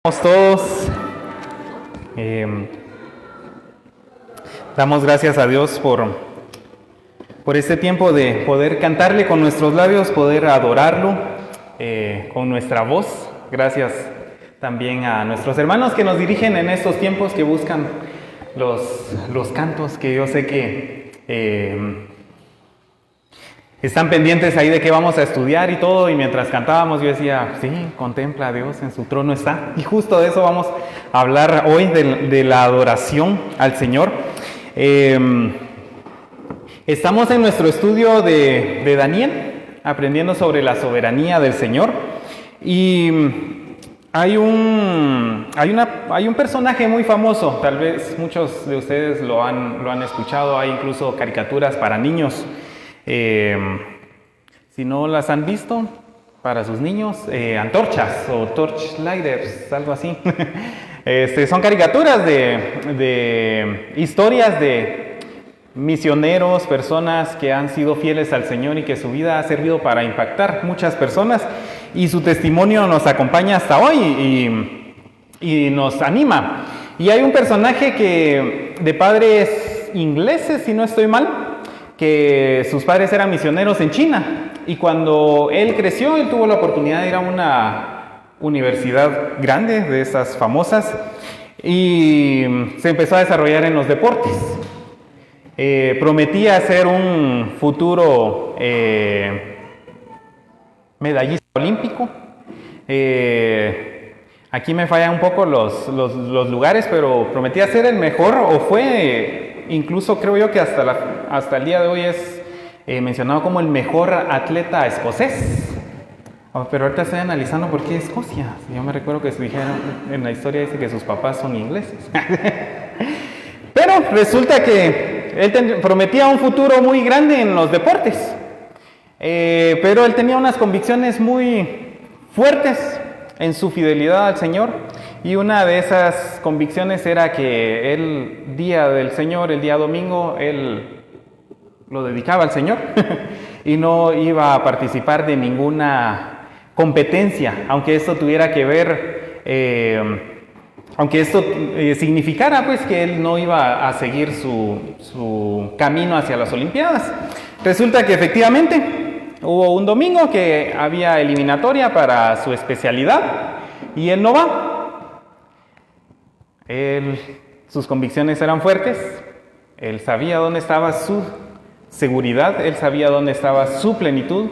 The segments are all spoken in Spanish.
Todos damos gracias a Dios por este tiempo de poder cantarle con nuestros labios, poder adorarlo con nuestra voz. Gracias también a nuestros hermanos que nos dirigen en estos tiempos, que buscan los cantos, que yo sé que están pendientes ahí de qué vamos a estudiar y todo. Y mientras cantábamos yo decía, sí, contempla a Dios, en su trono está. Y justo de eso vamos a hablar hoy, de la adoración al Señor. Estamos en nuestro estudio de Daniel, aprendiendo sobre la soberanía del Señor. Y hay un personaje muy famoso, tal vez muchos de ustedes lo han escuchado. Hay incluso caricaturas para niños. Si no las han visto, para sus niños, antorchas o torchlighters, algo así. Son caricaturas de historias de misioneros, personas que han sido fieles al Señor y que su vida ha servido para impactar muchas personas, y su testimonio nos acompaña hasta hoy y nos anima. Y hay un personaje de padres ingleses, si no estoy mal, que sus padres eran misioneros en China, y cuando él creció, él tuvo la oportunidad de ir a una universidad grande, de esas famosas, y se empezó a desarrollar en los deportes. Prometía ser un futuro medallista olímpico. Aquí me fallan un poco los lugares, pero prometía ser el mejor, o fue... Incluso creo yo que hasta el día de hoy es mencionado como el mejor atleta escocés. Pero ahorita estoy analizando por qué Escocia. Yo me recuerdo que en la historia dice que sus papás son ingleses. Pero resulta que él prometía un futuro muy grande en los deportes. Pero él tenía unas convicciones muy fuertes en su fidelidad al Señor. Y una de esas convicciones era que el día del Señor, el día domingo, él lo dedicaba al Señor y no iba a participar de ninguna competencia, aunque esto tuviera que ver, aunque esto significara pues que él no iba a seguir su camino hacia las Olimpiadas. Resulta que efectivamente hubo un domingo que había eliminatoria para su especialidad y él no va. Sus convicciones eran fuertes, él sabía dónde estaba su seguridad, él sabía dónde estaba su plenitud,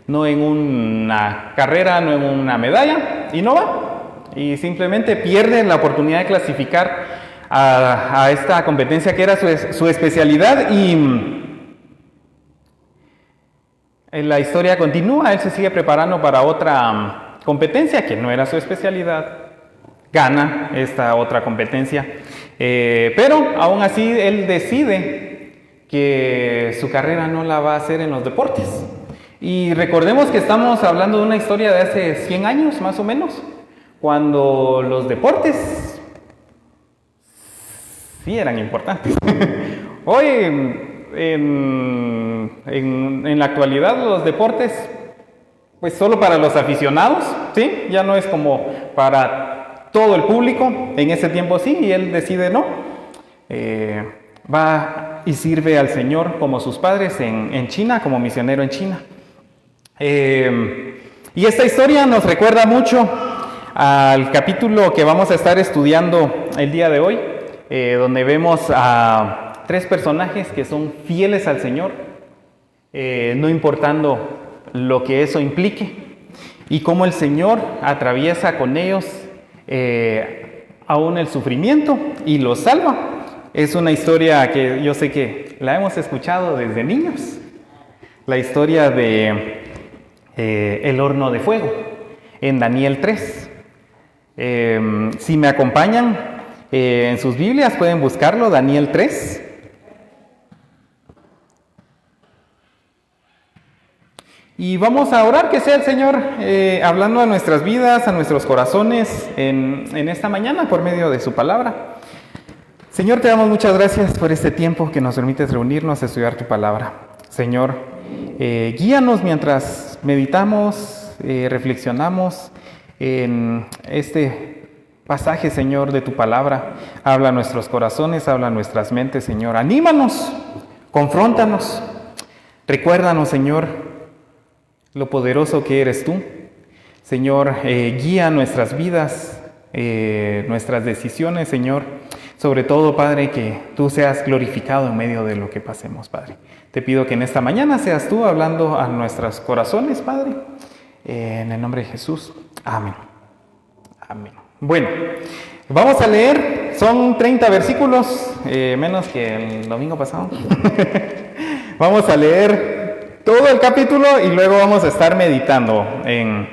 no en una carrera, no en una medalla, y no va. Y simplemente pierde la oportunidad de clasificar a esta competencia que era su especialidad, y la historia continúa. Él se sigue preparando para otra competencia que no era su especialidad. Gana esta otra competencia, pero aún así él decide que su carrera no la va a hacer en los deportes. Y recordemos que estamos hablando de una historia de hace 100 años más o menos, cuando los deportes sí eran importantes. Hoy en la actualidad los deportes pues solo para los aficionados, ¿sí? Ya no es como para todo el público. En ese tiempo sí, y él decide no, va y sirve al Señor como sus padres en China, como misionero en China. Y esta historia nos recuerda mucho al capítulo que vamos a estar estudiando el día de hoy, donde vemos a tres personajes que son fieles al Señor, no importando lo que eso implique, y cómo el Señor atraviesa con ellos aún el sufrimiento y los salva. Es una historia que yo sé que la hemos escuchado desde niños, la historia de el horno de fuego en Daniel 3. Si me acompañan en sus Biblias pueden buscarlo, Daniel 3. Y vamos a orar que sea el Señor hablando a nuestras vidas, a nuestros corazones en esta mañana por medio de su palabra. Señor, te damos muchas gracias por este tiempo que nos permites reunirnos a estudiar tu palabra. Señor, guíanos mientras meditamos, reflexionamos en este pasaje, Señor, de tu palabra. Habla a nuestros corazones, habla a nuestras mentes, Señor. Anímanos, confróntanos. Recuérdanos, Señor, lo poderoso que eres tú. Señor, guía nuestras vidas, nuestras decisiones, Señor. Sobre todo, Padre, que tú seas glorificado en medio de lo que pasemos, Padre. Te pido que en esta mañana seas tú hablando a nuestros corazones, Padre. En el nombre de Jesús. Amén. Amén. Bueno, vamos a leer. Son 30 versículos, menos que el domingo pasado. Vamos a leer todo el capítulo y luego vamos a estar meditando en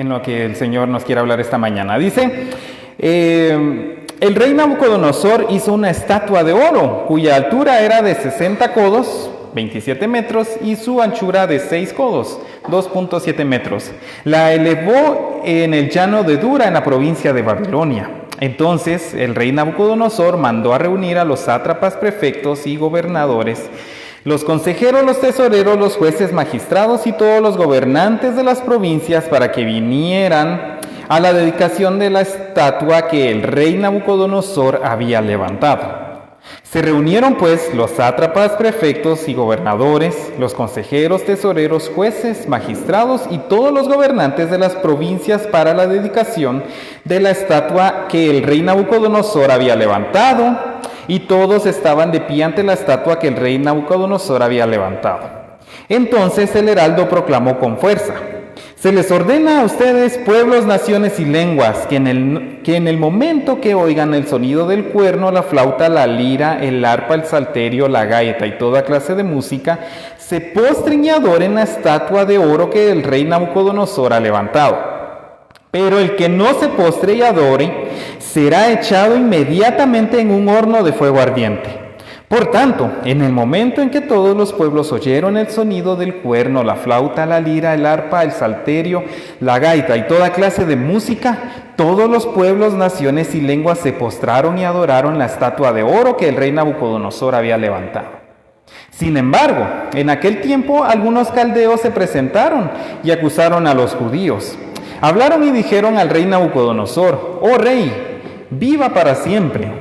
lo que el Señor nos quiere hablar esta mañana. Dice, el rey Nabucodonosor hizo una estatua de oro, cuya altura era de 60 codos, 27 metros, y su anchura de 6 codos, 2.7 metros. La elevó en el llano de Dura, en la provincia de Babilonia. Entonces el rey Nabucodonosor mandó a reunir a los sátrapas, prefectos y gobernadores, los consejeros, los tesoreros, los jueces, magistrados y todos los gobernantes de las provincias para que vinieran a la dedicación de la estatua que el rey Nabucodonosor había levantado. Se reunieron pues los sátrapas, prefectos y gobernadores, los consejeros, tesoreros, jueces, magistrados y todos los gobernantes de las provincias para la dedicación de la estatua que el rey Nabucodonosor había levantado, y todos estaban de pie ante la estatua que el rey Nabucodonosor había levantado. Entonces el heraldo proclamó con fuerza: se les ordena a ustedes, pueblos, naciones y lenguas, que en el momento que oigan el sonido del cuerno, la flauta, la lira, el arpa, el salterio, la gaita y toda clase de música, se postren y adoren la estatua de oro que el rey Nabucodonosor ha levantado. Pero el que no se postre y adore será echado inmediatamente en un horno de fuego ardiente. Por tanto, en el momento en que todos los pueblos oyeron el sonido del cuerno, la flauta, la lira, el arpa, el salterio, la gaita y toda clase de música, todos los pueblos, naciones y lenguas se postraron y adoraron la estatua de oro que el rey Nabucodonosor había levantado. Sin embargo, en aquel tiempo algunos caldeos se presentaron y acusaron a los judíos. Hablaron y dijeron al rey Nabucodonosor: oh rey, viva para siempre.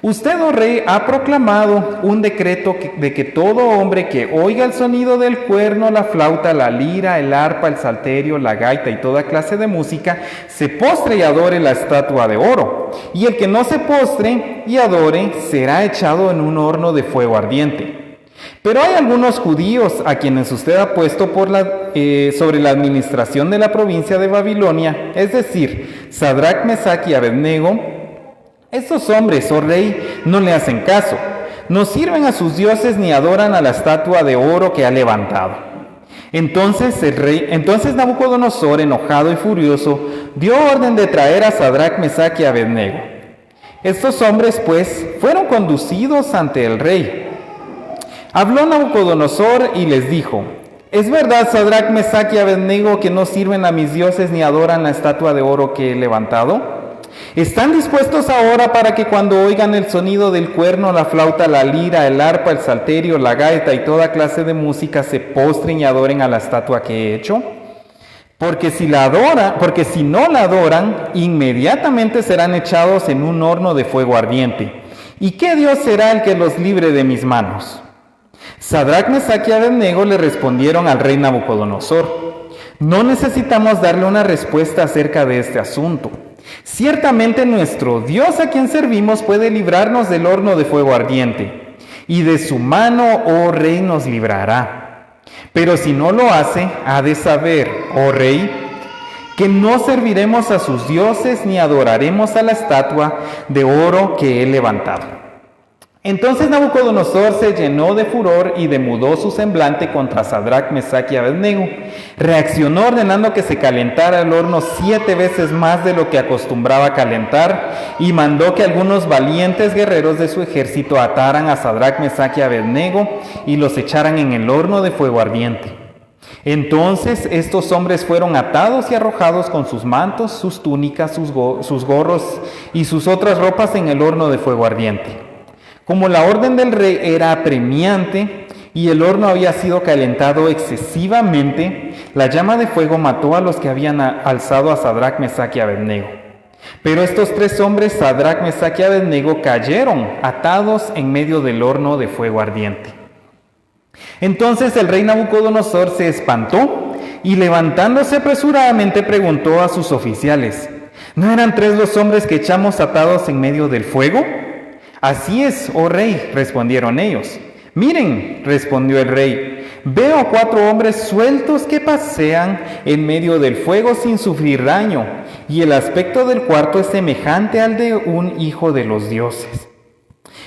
Usted, oh rey, ha proclamado un decreto de que todo hombre que oiga el sonido del cuerno, la flauta, la lira, el arpa, el salterio, la gaita y toda clase de música, se postre y adore la estatua de oro. Y el que no se postre y adore será echado en un horno de fuego ardiente. Pero hay algunos judíos a quienes usted ha puesto sobre la administración de la provincia de Babilonia, es decir, Sadrach, Mesach y Abednego. Estos hombres, oh rey, no le hacen caso, no sirven a sus dioses ni adoran a la estatua de oro que ha levantado. Entonces Nabucodonosor, enojado y furioso, dio orden de traer a Sadrach, Mesach y Abednego. Estos hombres, pues, fueron conducidos ante el rey. Habló Nabucodonosor y les dijo: ¿es verdad, Sadrach, Mesach y Abednego, que no sirven a mis dioses ni adoran la estatua de oro que he levantado? ¿Están dispuestos ahora para que cuando oigan el sonido del cuerno, la flauta, la lira, el arpa, el salterio, la gaita y toda clase de música se postren y adoren a la estatua que he hecho? Porque si no la adoran, inmediatamente serán echados en un horno de fuego ardiente. ¿Y qué Dios será el que los libre de mis manos? Sadrach, Mesach y Abednego le respondieron al rey Nabucodonosor: no necesitamos darle una respuesta acerca de este asunto. Ciertamente nuestro Dios, a quien servimos, puede librarnos del horno de fuego ardiente, y de su mano, oh rey, nos librará. Pero si no lo hace, ha de saber, oh rey, que no serviremos a sus dioses ni adoraremos a la estatua de oro que he levantado. Entonces Nabucodonosor se llenó de furor y demudó su semblante contra Sadrach, Mesach y Abednego. Reaccionó ordenando que se calentara el horno 7 veces más de lo que acostumbraba calentar, y mandó que algunos valientes guerreros de su ejército ataran a Sadrach, Mesach y Abednego y los echaran en el horno de fuego ardiente. Entonces estos hombres fueron atados y arrojados con sus mantos, sus túnicas, sus gorros y sus otras ropas en el horno de fuego ardiente. Como la orden del rey era apremiante y el horno había sido calentado excesivamente, la llama de fuego mató a los que habían alzado a Sadrach, Mesach y Abednego. Pero estos tres hombres, Sadrac, Mesach y Abednego, cayeron atados en medio del horno de fuego ardiente. Entonces el rey Nabucodonosor se espantó y levantándose apresuradamente preguntó a sus oficiales: ¿no eran tres los hombres que echamos atados en medio del fuego? Así es, oh rey, respondieron ellos. Miren, respondió el rey, veo 4 hombres sueltos que pasean en medio del fuego sin sufrir daño, y el aspecto del cuarto es semejante al de un hijo de los dioses.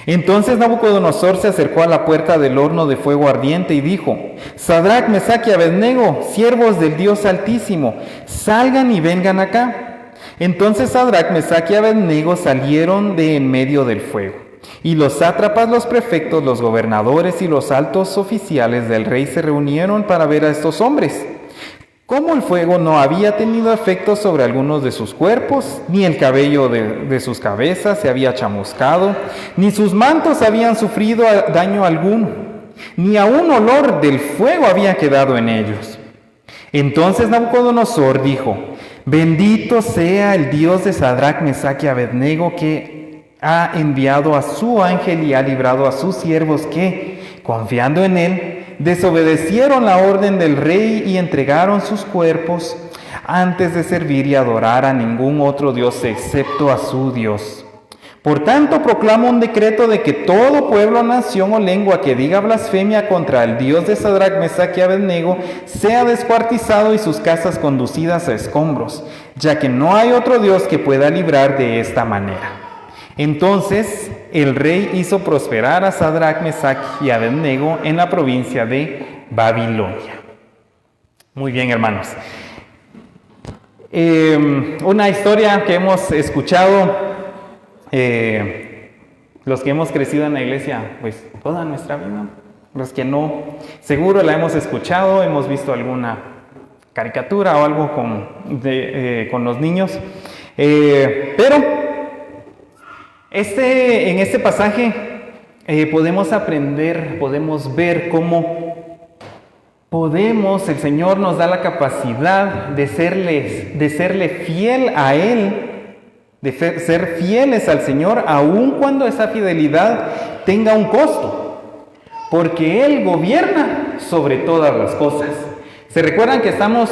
Entonces Nabucodonosor se acercó a la puerta del horno de fuego ardiente y dijo: Sadrac, Mesach y Abednego, siervos del Dios Altísimo, salgan y vengan acá. Entonces Sadrac, Mesach y Abednego salieron de en medio del fuego. Y los sátrapas, los prefectos, los gobernadores y los altos oficiales del rey se reunieron para ver a estos hombres. Como el fuego no había tenido efecto sobre algunos de sus cuerpos, ni el cabello de sus cabezas se había chamuscado, ni sus mantos habían sufrido daño alguno, ni aun olor del fuego había quedado en ellos. Entonces Nabucodonosor dijo: bendito sea el Dios de Sadrac, Mesach y Abednego, que ha enviado a su ángel y ha librado a sus siervos que, confiando en él, desobedecieron la orden del rey y entregaron sus cuerpos antes de servir y adorar a ningún otro Dios excepto a su Dios. Por tanto, proclamo un decreto de que todo pueblo, nación o lengua que diga blasfemia contra el Dios de Sadrac, Mesach y Abednego sea descuartizado y sus casas conducidas a escombros, ya que no hay otro Dios que pueda librar de esta manera. Entonces el rey hizo prosperar a Sadrac, Mesach y Abednego en la provincia de Babilonia. Muy bien, hermanos. Una historia que hemos escuchado, los que hemos crecido en la iglesia, pues toda nuestra vida. Los que no, seguro la hemos escuchado, hemos visto alguna caricatura o algo con los niños. Pero en este pasaje podemos aprender, podemos ver cómo el Señor nos da la capacidad de serle fiel a Él, de ser fieles al Señor, aun cuando esa fidelidad tenga un costo, porque Él gobierna sobre todas las cosas. ¿Se recuerdan que estamos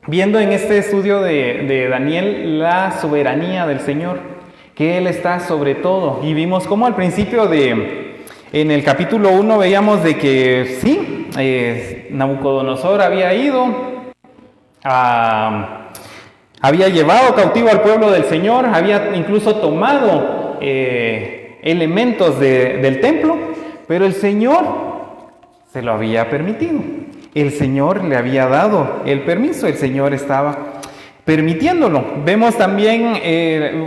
viendo en este estudio de Daniel la soberanía del Señor? Que Él está sobre todo. Y vimos cómo al principio en el capítulo 1 veíamos de que sí, Nabucodonosor había llevado cautivo al pueblo del Señor, había incluso tomado elementos del templo, pero el Señor se lo había permitido. El Señor le había dado el permiso, el Señor estaba permitiéndolo. Vemos también,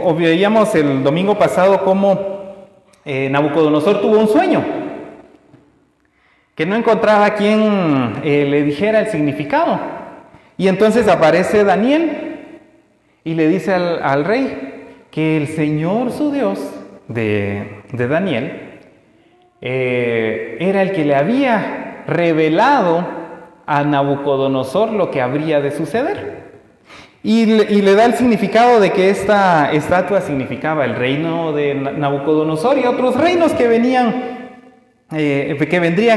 o veíamos el domingo pasado, cómo Nabucodonosor tuvo un sueño, que no encontraba quien le dijera el significado. Y entonces aparece Daniel y le dice al rey que el Señor, su Dios, de Daniel, era el que le había revelado a Nabucodonosor lo que habría de suceder. Y le da el significado de que esta estatua significaba el reino de Nabucodonosor y otros reinos que vendrían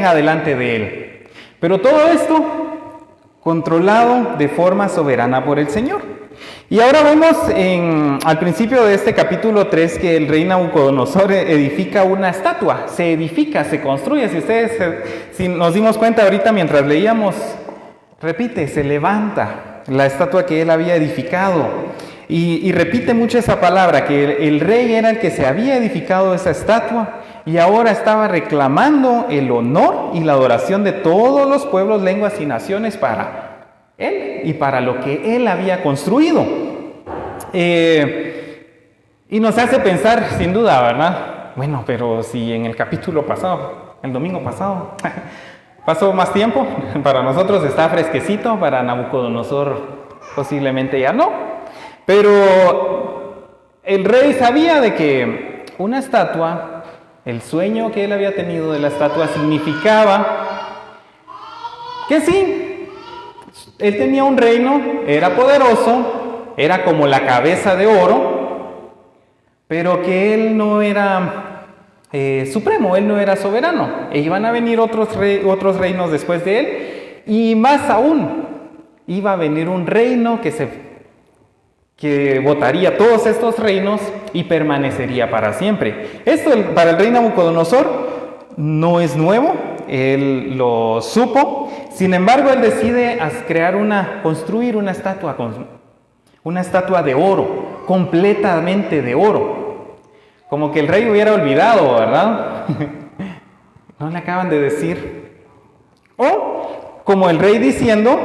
adelante de él. Pero todo esto controlado de forma soberana por el Señor. Y ahora vemos al principio de este capítulo 3 que el rey Nabucodonosor edifica una estatua. Se construye. Si nos dimos cuenta ahorita mientras leíamos, repite, se levanta la estatua que él había edificado. Y repite mucho esa palabra, que el rey era el que se había edificado esa estatua y ahora estaba reclamando el honor y la adoración de todos los pueblos, lenguas y naciones para él y para lo que él había construido. Y nos hace pensar, sin duda, ¿verdad? Bueno, pero si en el capítulo pasado, el domingo pasado, pasó más tiempo, para nosotros está fresquecito, para Nabucodonosor posiblemente ya no. Pero el rey sabía de que una estatua, el sueño que él había tenido de la estatua significaba que sí, él tenía un reino, era poderoso, era como la cabeza de oro, pero que él no era supremo, él no era soberano. E iban a venir otros reinos después de él, y más aún, iba a venir un reino que botaría todos estos reinos y permanecería para siempre. Esto para el rey Nabucodonosor no es nuevo, él lo supo. Sin embargo, él decide construir una estatua de oro, completamente de oro. Como que el rey hubiera olvidado, ¿verdad? No le acaban de decir. O como el rey diciendo,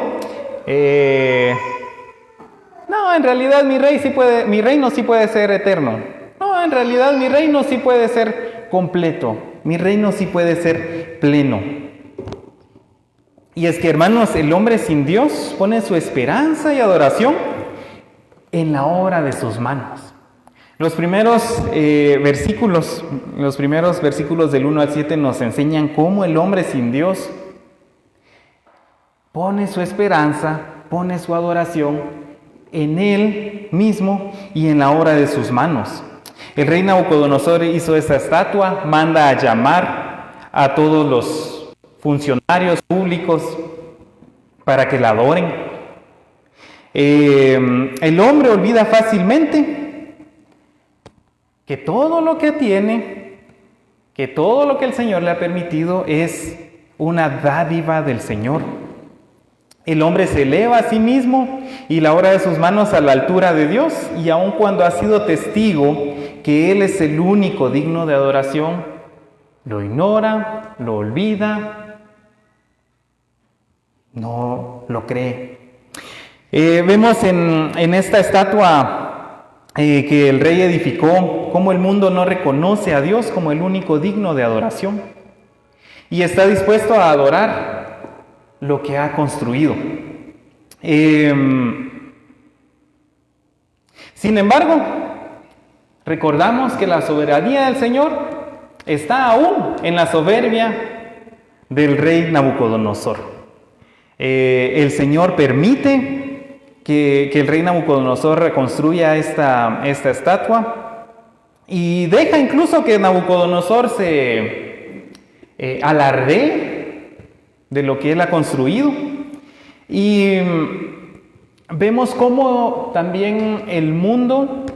no, en realidad mi reino sí puede ser eterno. No, en realidad mi reino sí puede ser completo. Mi reino sí puede ser pleno. Y es que, hermanos, el hombre sin Dios pone su esperanza y adoración en la obra de sus manos. Los primeros versículos del 1 al 7 nos enseñan cómo el hombre sin Dios pone su esperanza, pone su adoración en él mismo y en la obra de sus manos. El rey Nabucodonosor hizo esta estatua, manda a llamar a todos los funcionarios públicos para que la adoren. El hombre olvida fácilmente que todo lo que tiene, que todo lo que el Señor le ha permitido es una dádiva del Señor. El hombre se eleva a sí mismo y la obra de sus manos a la altura de Dios, y aun cuando ha sido testigo que Él es el único digno de adoración, lo ignora, lo olvida, no lo cree. Vemos en esta estatua que el rey edificó cómo el mundo no reconoce a Dios como el único digno de adoración y está dispuesto a adorar lo que ha construido. Sin embargo, recordamos que la soberanía del Señor está aún en la soberbia del rey Nabucodonosor. El Señor permite que el rey Nabucodonosor reconstruya esta estatua y deja incluso que Nabucodonosor se alardee de lo que él ha construido. Y vemos cómo también el mundo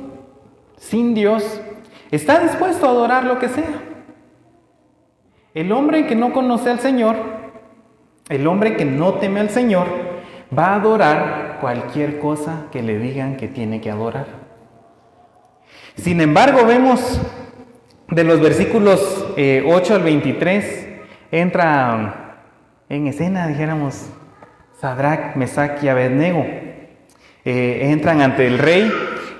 sin Dios está dispuesto a adorar lo que sea. El hombre que no conoce al Señor, el hombre que no teme al Señor, va a adorar cualquier cosa que le digan que tiene que adorar. Sin embargo, vemos de los versículos 8 al 23, entra en escena, dijéramos, Sadrac, Mesac y Abednego. Entran ante el rey.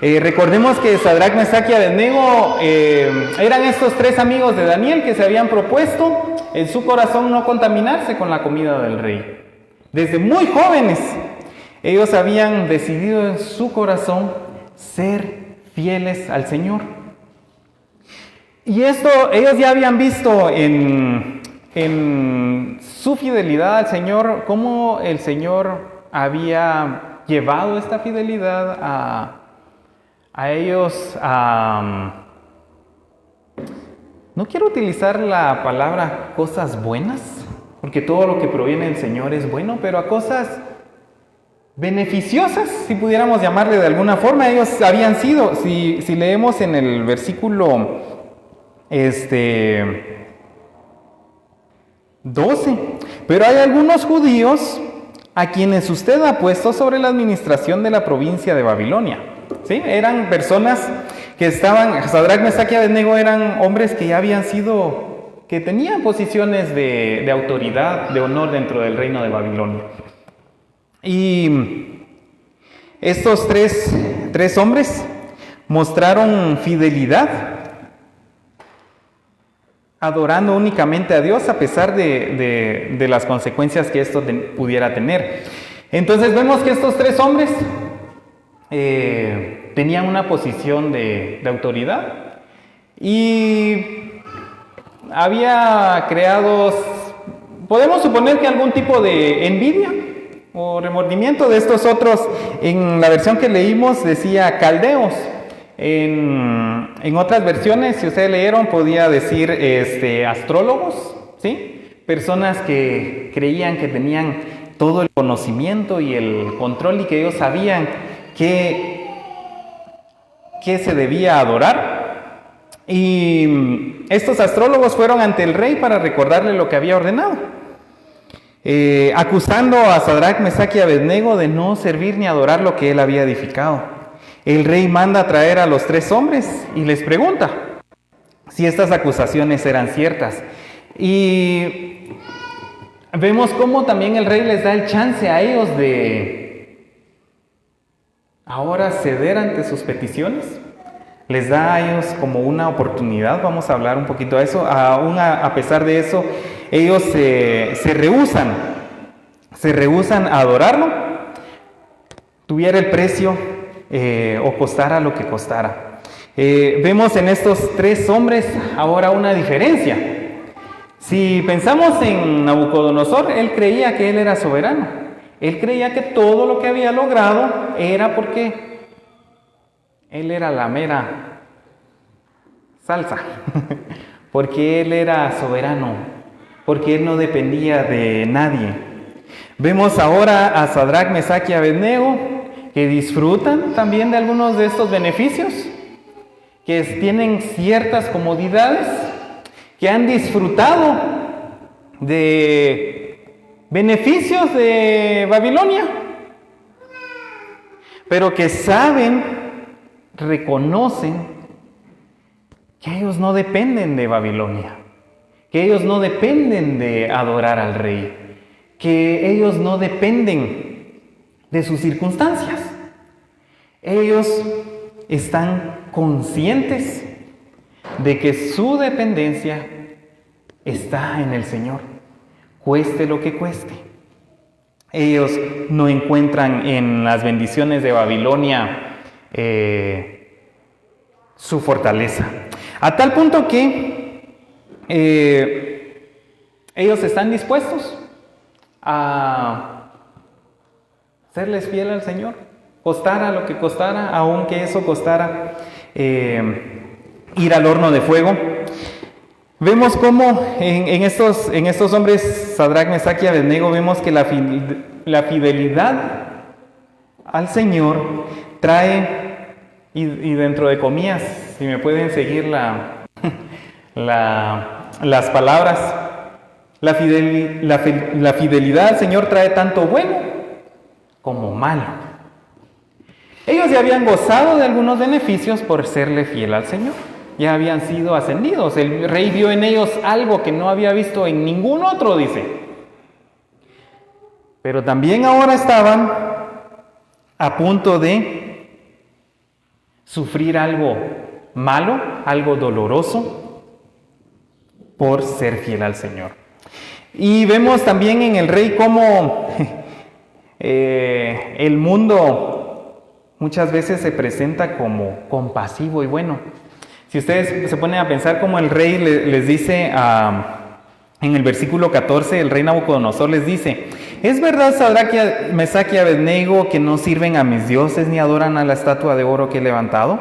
Recordemos que Sadrac, Mesac y Abednego eran estos tres amigos de Daniel que se habían propuesto en su corazón no contaminarse con la comida del rey. Desde muy jóvenes, ellos habían decidido en su corazón ser fieles al Señor. Y esto ellos ya habían visto en su fidelidad al Señor, cómo el Señor había llevado esta fidelidad a ellos no quiero utilizar la palabra cosas buenas, porque todo lo que proviene del Señor es bueno, pero a cosas beneficiosas, si pudiéramos llamarle de alguna forma. Ellos habían sido, si leemos en el versículo 12, pero hay algunos judíos a quienes usted ha puesto sobre la administración de la provincia de Babilonia. ¿Sí? Eran personas que estaban, Sadrac, Mesac y Abednego eran hombres que ya habían sido, que tenían posiciones de autoridad, de honor dentro del reino de Babilonia. Y estos tres hombres mostraron fidelidad, adorando únicamente a Dios a pesar de las consecuencias que esto pudiera tener. Entonces vemos que estos tres hombres tenían una posición de autoridad y había creado, podemos suponer que algún tipo de envidia o remordimiento de estos otros. En la versión que leímos decía caldeos. En otras versiones, si ustedes leyeron, podía decir astrólogos, ¿sí? Personas que creían que tenían todo el conocimiento y el control y que ellos sabían qué se debía adorar. Y estos astrólogos fueron ante el rey para recordarle lo que había ordenado, acusando a Sadrach, Mesach y Abednego de no servir ni adorar lo que él había edificado. El rey manda a traer a los 3 hombres y les pregunta si estas acusaciones eran ciertas. Y vemos cómo también el rey les da el chance a ellos de ahora ceder ante sus peticiones. Les da a ellos como una oportunidad, vamos a hablar un poquito de eso. Aún a pesar de eso, ellos se rehúsan a adorarlo, tuviera el precio o costara lo que costara. Vemos en estos 3 hombres ahora una diferencia. Si pensamos en Nabucodonosor, él creía que él era soberano. Él creía que todo lo que había logrado era porque él era la mera salsa, porque él era soberano, porque él no dependía de nadie. Vemos ahora a Sadrach, Mesach y Abednego que disfrutan también de algunos de estos beneficios, que tienen ciertas comodidades, que han disfrutado de beneficios de Babilonia, pero que saben, reconocen que ellos no dependen de Babilonia, que ellos no dependen de adorar al rey, que ellos no dependen de sus circunstancias. Ellos están conscientes de que su dependencia está en el Señor, cueste lo que cueste. Ellos no encuentran en las bendiciones de Babilonia su fortaleza. A tal punto que ellos están dispuestos a serles fiel al Señor, costara lo que costara, aunque eso costara ir al horno de fuego. Vemos cómo en estos hombres, Sadrach, Mesach y Abednego, vemos que la fidelidad al Señor trae, y dentro de comillas, si me pueden seguir las palabras, la fidelidad al Señor trae tanto bueno como malo. Ellos ya habían gozado de algunos beneficios por serle fiel al Señor. Ya habían sido ascendidos. El rey vio en ellos algo que no había visto en ningún otro, dice. Pero también ahora estaban a punto de sufrir algo malo, algo doloroso, por ser fiel al Señor. Y vemos también en el rey cómo el mundo muchas veces se presenta como compasivo y bueno. Si ustedes se ponen a pensar como el rey les dice en el versículo 14, el rey Nabucodonosor les dice: ¿es verdad, Sadrach, Mesach y Abednego, que no sirven a mis dioses ni adoran a la estatua de oro que he levantado?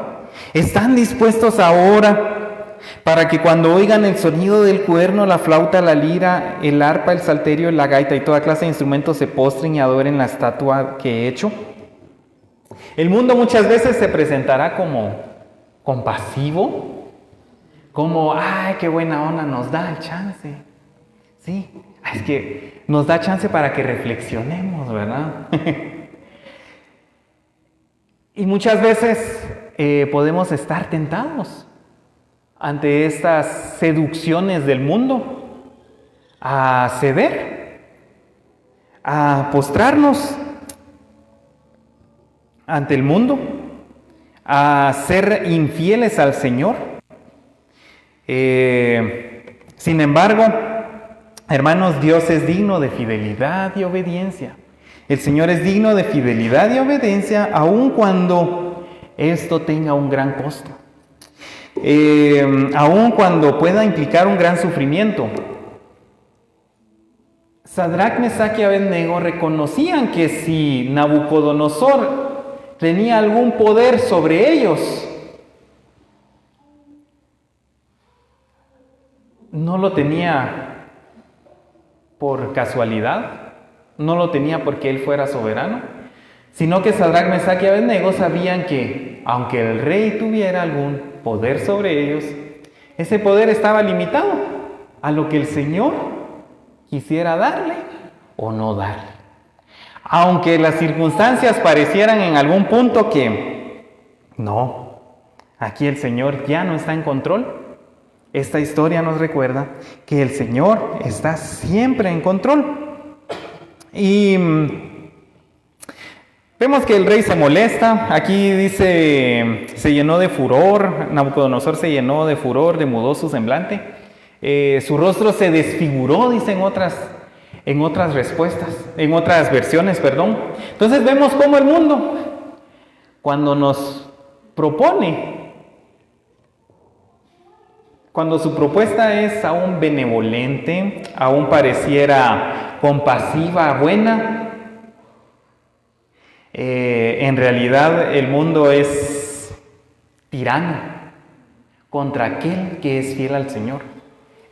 ¿Están dispuestos ahora para que cuando oigan el sonido del cuerno, la flauta, la lira, el arpa, el salterio, la gaita y toda clase de instrumentos se postren y adoren la estatua que he hecho? El mundo muchas veces se presentará como compasivo, como, ¡ay, qué buena onda! Nos da el chance. Sí, es que nos da chance para que reflexionemos, ¿verdad? Y muchas veces podemos estar tentados ante estas seducciones del mundo a ceder, a postrarnos ante el mundo, a ser infieles al Señor. Sin embargo, hermanos, Dios es digno de fidelidad y obediencia. El Señor es digno de fidelidad y obediencia, aun cuando esto tenga un gran costo. Aun cuando pueda implicar un gran sufrimiento. Sadrac, Mesach y Abednego reconocían que si Nabucodonosor tenía algún poder sobre ellos, no lo tenía por casualidad, no lo tenía porque él fuera soberano, sino que Sadrac, Mesach y Abednego sabían que, aunque el rey tuviera algún poder sobre ellos, ese poder estaba limitado a lo que el Señor quisiera darle o no darle. Aunque las circunstancias parecieran en algún punto que no, aquí el Señor ya no está en control. Esta historia nos recuerda que el Señor está siempre en control. Y vemos que el rey se molesta. Aquí dice, se llenó de furor. Nabucodonosor se llenó de furor, demudó su semblante. Su rostro se desfiguró, dice en otras respuestas, en otras versiones, perdón. Entonces vemos cómo el mundo, cuando nos propone, cuando su propuesta es aún benevolente, aún pareciera compasiva, buena, en realidad el mundo es tirano contra aquel que es fiel al Señor.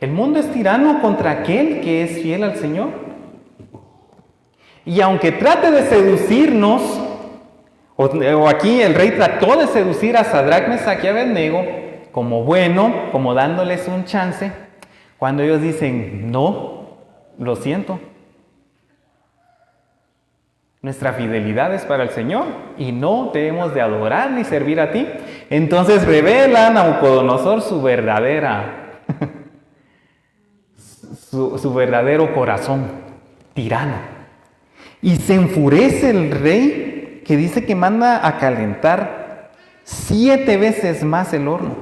El mundo es tirano contra aquel que es fiel al Señor. Y aunque trate de seducirnos, o aquí el rey trató de seducir a Sadrac, Mesach y Abednego, como bueno, como dándoles un chance, cuando ellos dicen, no, lo siento, nuestra fidelidad es para el Señor y no te hemos de adorar ni servir a ti. Entonces revela Nabucodonosor su verdadero corazón, tirano. Y se enfurece el rey, que dice que manda a calentar 7 veces más el horno.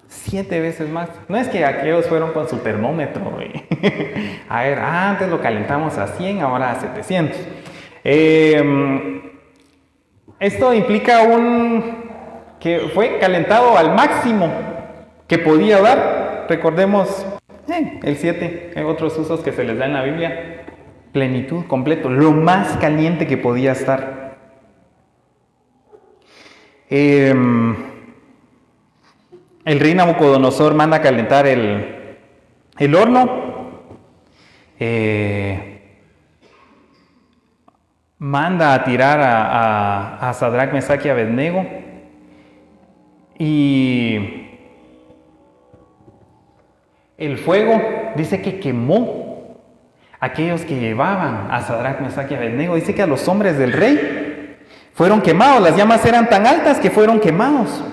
7 veces más. No es que aquellos fueron con su termómetro. A ver, antes lo calentamos a 100, ahora a 700. Esto implica que fue calentado al máximo que podía dar. Recordemos el 7, hay otros usos que se les da en la Biblia. Plenitud, completo, lo más caliente que podía estar. El rey Nabucodonosor manda a calentar el horno. Manda a tirar a Sadrac, Mesach y Abednego. Y el fuego dice que quemó aquellos que llevaban a Sadrac, Mesach y Abednego. Dice que a los hombres del rey fueron quemados. Las llamas eran tan altas que fueron quemados.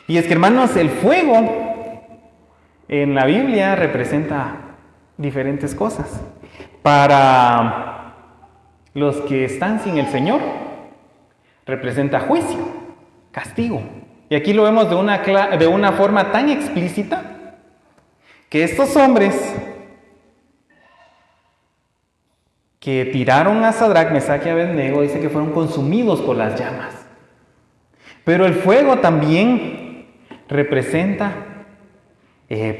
Y es que, hermanos, el fuego en la Biblia representa diferentes cosas. Para los que están sin el Señor, representa juicio, castigo. Y aquí lo vemos de una forma tan explícita, que estos hombres que tiraron a Sadrac, Mesach y Abednego, dice que fueron consumidos por las llamas. Pero el fuego también representa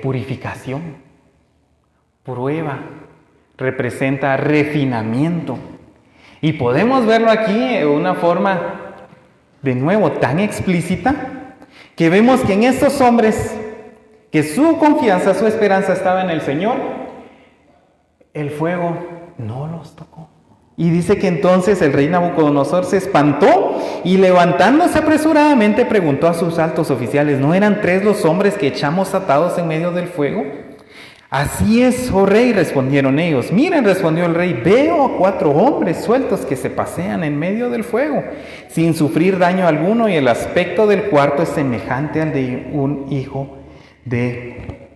purificación, prueba, representa refinamiento. Y podemos verlo aquí de una forma, de nuevo, tan explícita, que vemos que en estos hombres, que su confianza, su esperanza estaba en el Señor, el fuego no los tocó. Y dice que entonces el rey Nabucodonosor se espantó y levantándose apresuradamente preguntó a sus altos oficiales, ¿no eran 3 los hombres que echamos atados en medio del fuego? Así es, oh rey, respondieron ellos. Miren, respondió el rey, veo a 4 hombres sueltos que se pasean en medio del fuego, sin sufrir daño alguno, y el aspecto del cuarto es semejante al de un hijo de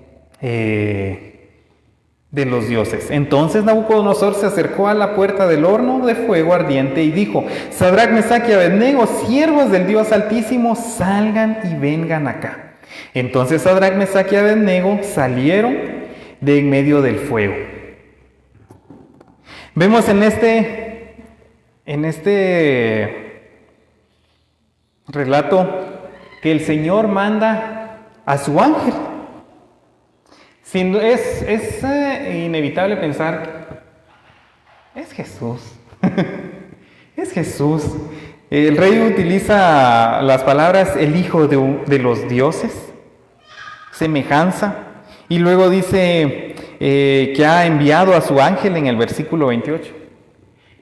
los dioses. Entonces Nabucodonosor se acercó a la puerta del horno de fuego ardiente y dijo, Sadrac, Mesach y Abednego, siervos del Dios Altísimo, salgan y vengan acá. Entonces Sadrac, Mesach y Abednego salieron de en medio del fuego. Vemos en este relato que el Señor manda a su ángel. Es inevitable pensar, es Jesús. Es Jesús. El rey utiliza las palabras el hijo de los dioses, semejanza, y luego dice que ha enviado a su ángel en el versículo 28.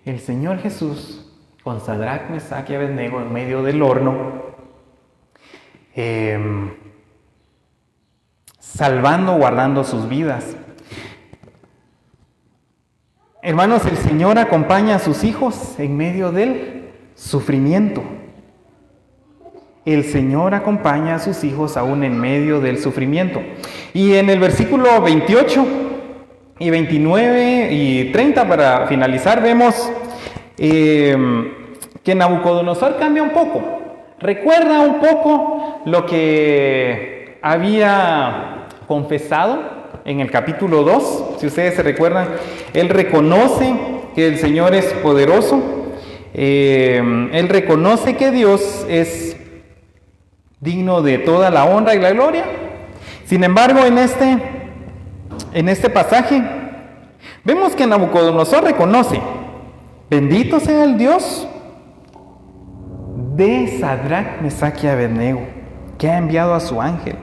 El Señor Jesús, con Sadrach, Mesach y Abednego en medio del horno, salvando, guardando sus vidas. Hermanos, el Señor acompaña a sus hijos en medio del sufrimiento. El Señor acompaña a sus hijos aún en medio del sufrimiento. Y en el versículo 28 y 29 y 30, para finalizar, vemos que Nabucodonosor cambia un poco. Recuerda un poco lo que había confesado en el capítulo 2, si ustedes se recuerdan. Él reconoce que el Señor es poderoso, él reconoce que Dios es digno de toda la honra y la gloria. Sin embargo, en este pasaje, vemos que Nabucodonosor reconoce: bendito sea el Dios de Sadrach, Mesach y Abednego, que ha enviado a su ángel.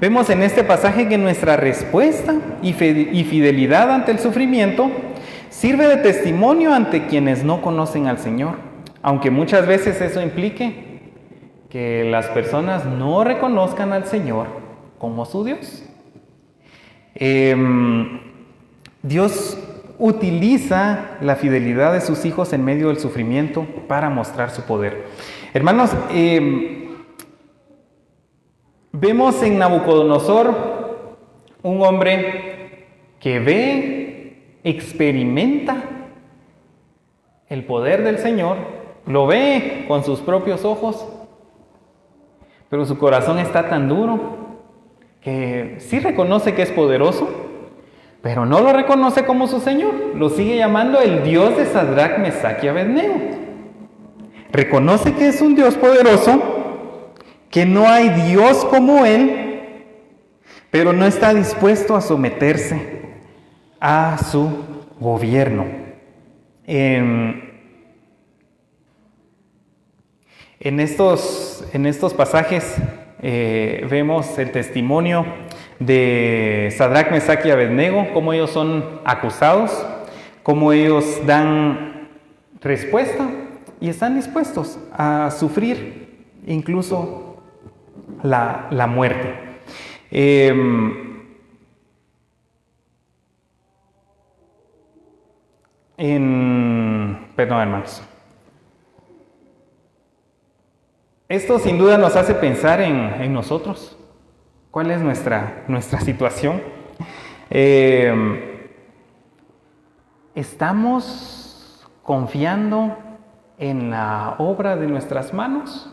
Vemos en este pasaje que nuestra respuesta y fidelidad ante el sufrimiento sirve de testimonio ante quienes no conocen al Señor, aunque muchas veces eso implique que las personas no reconozcan al Señor como su Dios. Dios utiliza la fidelidad de sus hijos en medio del sufrimiento para mostrar su poder. Hermanos, vemos en Nabucodonosor un hombre que ve, experimenta el poder del Señor, lo ve con sus propios ojos, pero su corazón está tan duro que sí reconoce que es poderoso, pero no lo reconoce como su Señor. Lo sigue llamando el Dios de Sadrach, Mesach y Abednego. Reconoce que es un Dios poderoso, que no hay Dios como Él, pero no está dispuesto a someterse a su gobierno. En estos pasajes vemos el testimonio de Sadrach, Mesach y Abednego, cómo ellos son acusados, cómo ellos dan respuesta y están dispuestos a sufrir incluso la muerte. Perdón, hermanos. Esto sin duda nos hace pensar en nosotros. ¿Cuál es nuestra situación? ¿Estamos confiando en la obra de nuestras manos?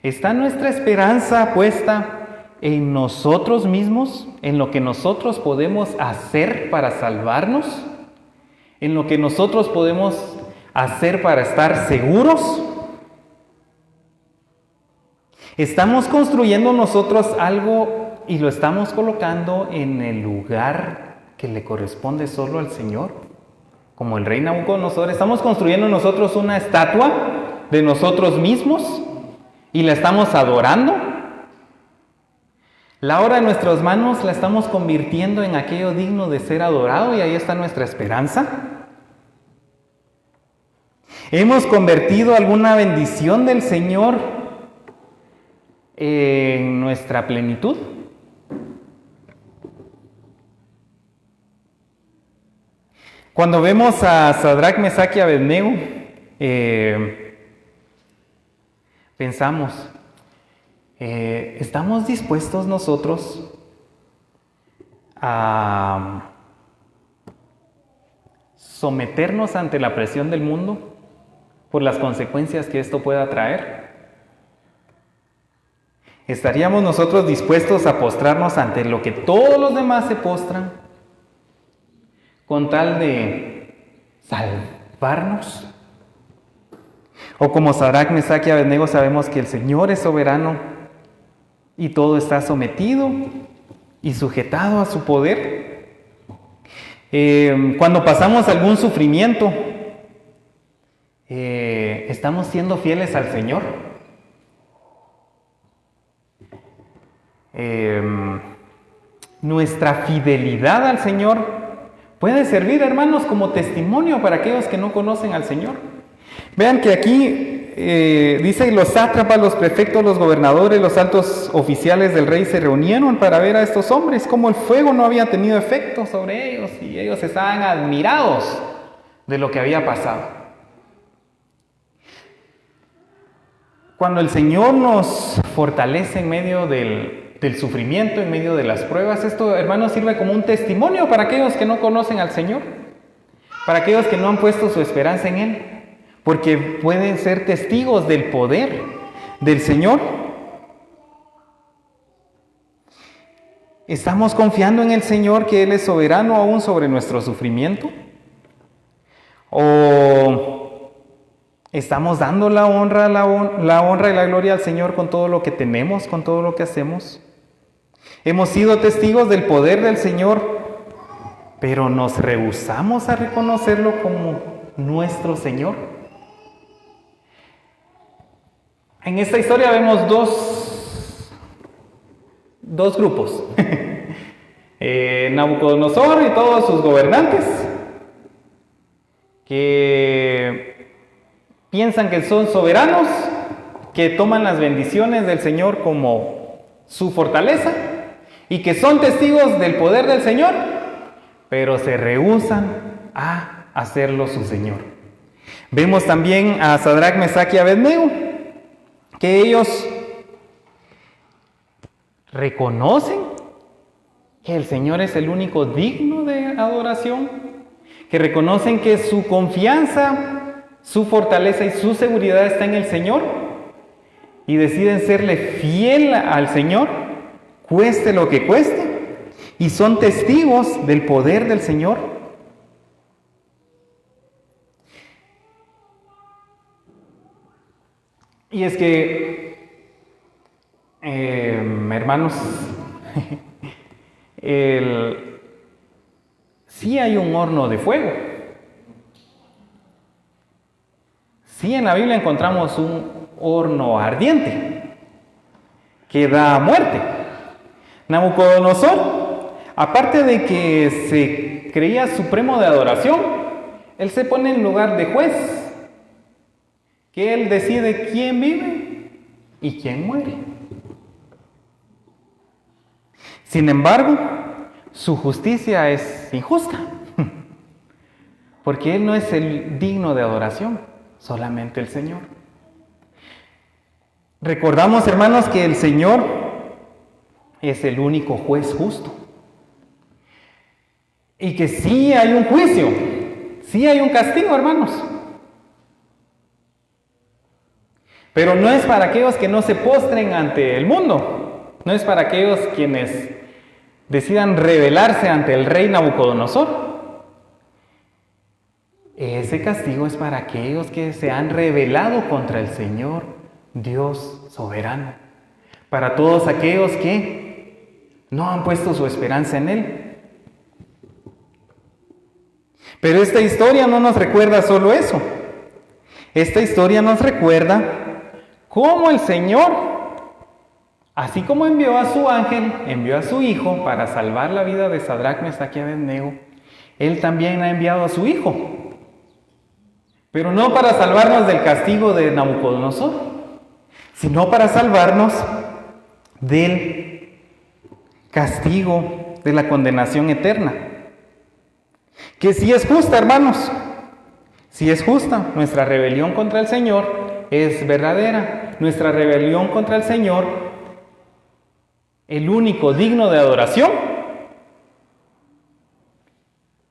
¿Está nuestra esperanza puesta en nosotros mismos, en lo que nosotros podemos hacer para salvarnos? ¿En lo que nosotros podemos hacer para estar seguros? ¿Estamos construyendo nosotros algo y lo estamos colocando en el lugar que le corresponde solo al Señor? Como el rey Nabucodonosor, ¿estamos construyendo nosotros una estatua de nosotros mismos y la estamos adorando? La obra de nuestras manos la estamos convirtiendo en aquello digno de ser adorado, y ahí está nuestra esperanza. ¿Hemos convertido alguna bendición del Señor en nuestra plenitud? Cuando vemos a Sadrach, Mesach y Abednego, pensamos, ¿estamos dispuestos nosotros a someternos ante la presión del mundo por las consecuencias que esto pueda traer? ¿Estaríamos nosotros dispuestos a postrarnos ante lo que todos los demás se postran con tal de salvarnos? O como Sadrac, Mesach y Abednego sabemos que el Señor es soberano y todo está sometido y sujetado a su poder. Cuando pasamos algún sufrimiento, ¿estamos siendo fieles al Señor? Nuestra fidelidad al Señor puede servir, hermanos, como testimonio para aquellos que no conocen al Señor. Vean que aquí dice: los sátrapas, los prefectos, los gobernadores, los altos oficiales del rey se reunieron para ver a estos hombres, como el fuego no había tenido efecto sobre ellos, y ellos estaban admirados de lo que había pasado. Cuando el Señor nos fortalece en medio del sufrimiento, en medio de las pruebas, esto, hermanos, sirve como un testimonio para aquellos que no conocen al Señor, para aquellos que no han puesto su esperanza en Él, porque pueden ser testigos del poder del Señor. ¿Estamos confiando en el Señor que Él es soberano aún sobre nuestro sufrimiento? ¿O estamos dando la honra y la gloria al Señor con todo lo que tenemos, con todo lo que hacemos? Hemos sido testigos del poder del Señor, pero nos rehusamos a reconocerlo como nuestro Señor. En esta historia vemos dos grupos. Nabucodonosor y todos sus gobernantes, que piensan que son soberanos, que toman las bendiciones del Señor como su fortaleza y que son testigos del poder del Señor, pero se rehúsan a hacerlo su Señor. Vemos también a Sadrac, Mesach y Abednego, que ellos reconocen que el Señor es el único digno de adoración, que reconocen que su confianza, su fortaleza y su seguridad está en el Señor, y deciden serle fiel al Señor, cueste lo que cueste, y son testigos del poder del Señor. Y es que, hermanos, sí hay un horno de fuego. Sí, en la Biblia encontramos un horno ardiente que da muerte. Nabucodonosor, aparte de que se creía supremo de adoración, él se pone en lugar de juez, que él decide quién vive y quién muere. Sin embargo, su justicia es injusta, porque él no es el digno de adoración, solamente el Señor. Recordamos, hermanos, que el Señor es el único juez justo, y que sí hay un juicio, sí hay un castigo, hermanos. Pero no es para aquellos que no se postren ante el mundo, no es para aquellos quienes decidan rebelarse ante el rey Nabucodonosor. Ese castigo es para aquellos que se han rebelado contra el Señor, Dios soberano, para todos aquellos que no han puesto su esperanza en Él. Pero esta historia no nos recuerda solo eso. Esta historia nos recuerda cómo el Señor, así como envió a su ángel, envió a su Hijo para salvar la vida de Sadrac, Mesach y Abednego, Él también ha enviado a su Hijo, pero no para salvarnos del castigo de Nabucodonosor, sino para salvarnos del castigo de la condenación eterna, que sí es justa, hermanos, sí es justa. Nuestra rebelión contra el Señor es verdadera. Nuestra rebelión contra el Señor, el único digno de adoración,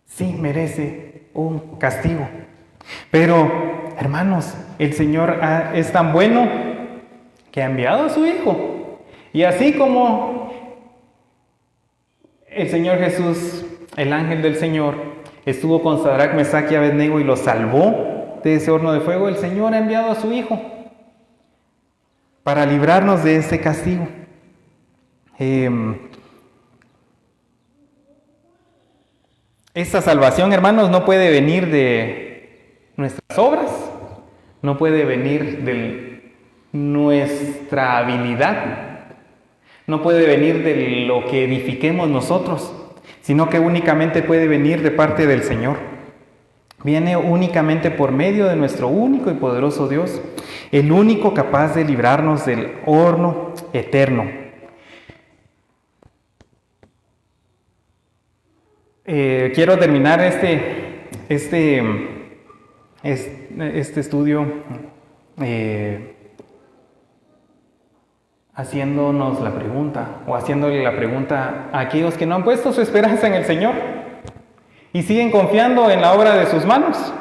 sí merece un castigo. Pero, hermanos, el Señor es tan bueno que ha enviado a su Hijo. Y así como el Señor Jesús, el ángel del Señor, estuvo con Sadrac, Mesach y Abednego y los salvó de ese horno de fuego, el Señor ha enviado a su Hijo para librarnos de ese castigo. Esta salvación, hermanos, no puede venir de nuestras obras, no puede venir de nuestra habilidad, no puede venir de lo que edifiquemos nosotros, sino que únicamente puede venir de parte del Señor. Viene únicamente por medio de nuestro único y poderoso Dios, el único capaz de librarnos del horno eterno. Quiero terminar este estudio haciéndonos la pregunta, o haciéndole la pregunta a aquellos que no han puesto su esperanza en el Señor y siguen confiando en la obra de sus manos,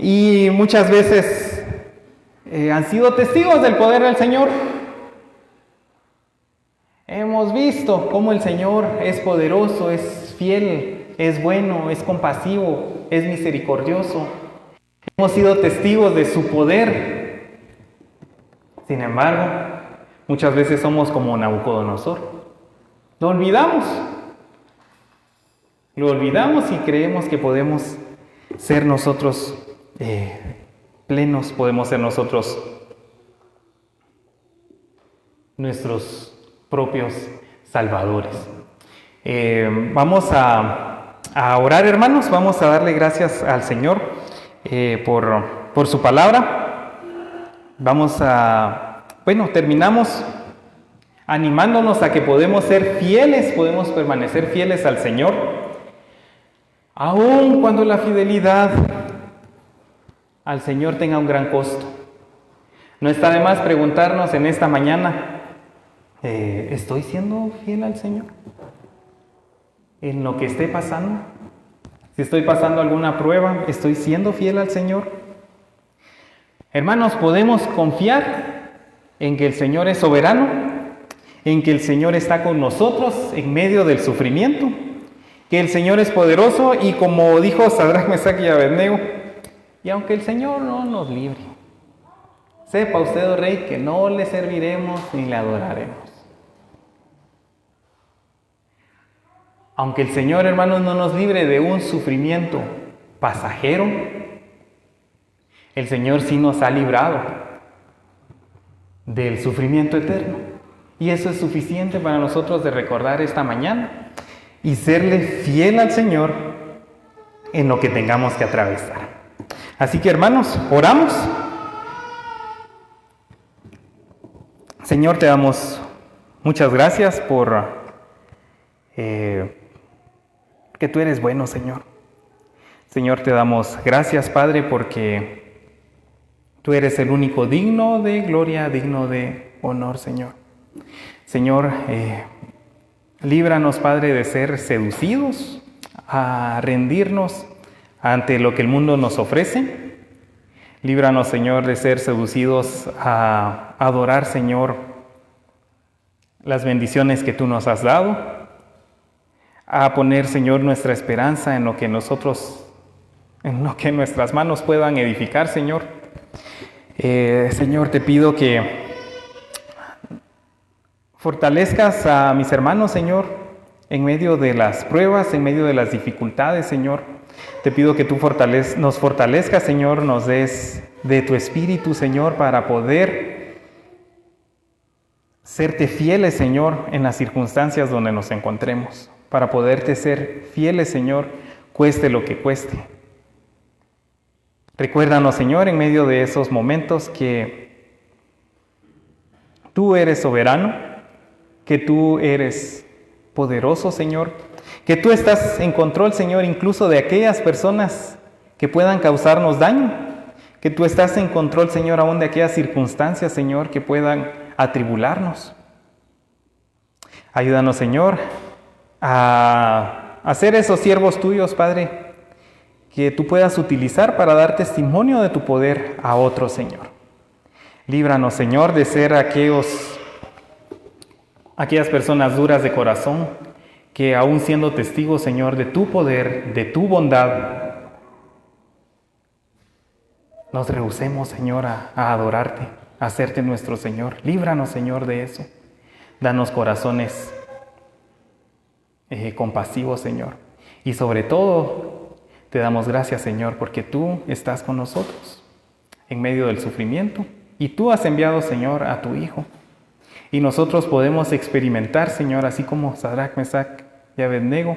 y muchas veces han sido testigos del poder del Señor. Hemos visto cómo el Señor es poderoso, es fiel, es bueno, es compasivo, es misericordioso. Hemos sido testigos de su poder. Sin embargo, muchas veces somos como Nabucodonosor. Lo olvidamos y creemos que podemos ser nosotros plenos, podemos ser nosotros nuestros propios salvadores. Vamos a orar, hermanos. Vamos a darle gracias al Señor por su palabra. Terminamos animándonos a que podemos ser fieles, podemos permanecer fieles al Señor, aun cuando la fidelidad al Señor tenga un gran costo. No está de más preguntarnos en esta mañana: ¿estoy siendo fiel al Señor en lo que esté pasando? Si estoy pasando alguna prueba, ¿estoy siendo fiel al Señor? Hermanos, podemos confiar en que el Señor es soberano, en que el Señor está con nosotros en medio del sufrimiento, que el Señor es poderoso, y como dijo Sadrach, Mesach y Abednego, y aunque el Señor no nos libre, sepa usted, oh Rey, que no le serviremos ni le adoraremos. Aunque el Señor, hermanos, no nos libre de un sufrimiento pasajero, el Señor sí nos ha librado del sufrimiento eterno. Y eso es suficiente para nosotros de recordar esta mañana y serle fiel al Señor en lo que tengamos que atravesar. Así que, hermanos, oramos. Señor, te damos muchas gracias por que tú eres bueno, Señor. Señor, te damos gracias, Padre, porque tú eres el único digno de gloria, digno de honor, Señor. Señor, líbranos, Padre, de ser seducidos a rendirnos ante lo que el mundo nos ofrece. Líbranos, Señor, de ser seducidos a adorar, Señor, las bendiciones que tú nos has dado, a poner, Señor, nuestra esperanza en lo que nuestras manos puedan edificar, Señor. Señor, te pido que fortalezcas a mis hermanos, Señor, en medio de las pruebas, en medio de las dificultades, Señor. Te pido que tú nos fortalezcas, Señor, nos des de tu espíritu, Señor, para poder serte fieles, Señor, en las circunstancias donde nos encontremos, para poderte ser fieles, Señor, cueste lo que cueste. Recuérdanos, Señor, en medio de esos momentos que tú eres soberano, que tú eres poderoso, Señor, que tú estás en control, Señor, incluso de aquellas personas que puedan causarnos daño, que tú estás en control, Señor, aún de aquellas circunstancias, Señor, que puedan atribularnos. Ayúdanos, Señor, a ser esos siervos tuyos, Padre, que tú puedas utilizar para dar testimonio de tu poder a otros, Señor. Líbranos, Señor, de ser aquellas personas duras de corazón, que aún siendo testigos, Señor, de tu poder, de tu bondad, nos rehusemos, Señor, a adorarte, a hacerte nuestro Señor. Líbranos, Señor, de eso. Danos corazones compasivos, Señor. Y sobre todo, te damos gracias, Señor, porque tú estás con nosotros en medio del sufrimiento. Y tú has enviado, Señor, a tu Hijo. Y nosotros podemos experimentar, Señor, así como Sadrach, Mesach y Abednego,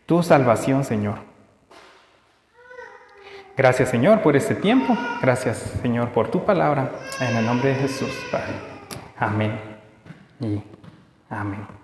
tu salvación, Señor. Gracias, Señor, por este tiempo. Gracias, Señor, por tu palabra. En el nombre de Jesús, Padre. Amén y amén.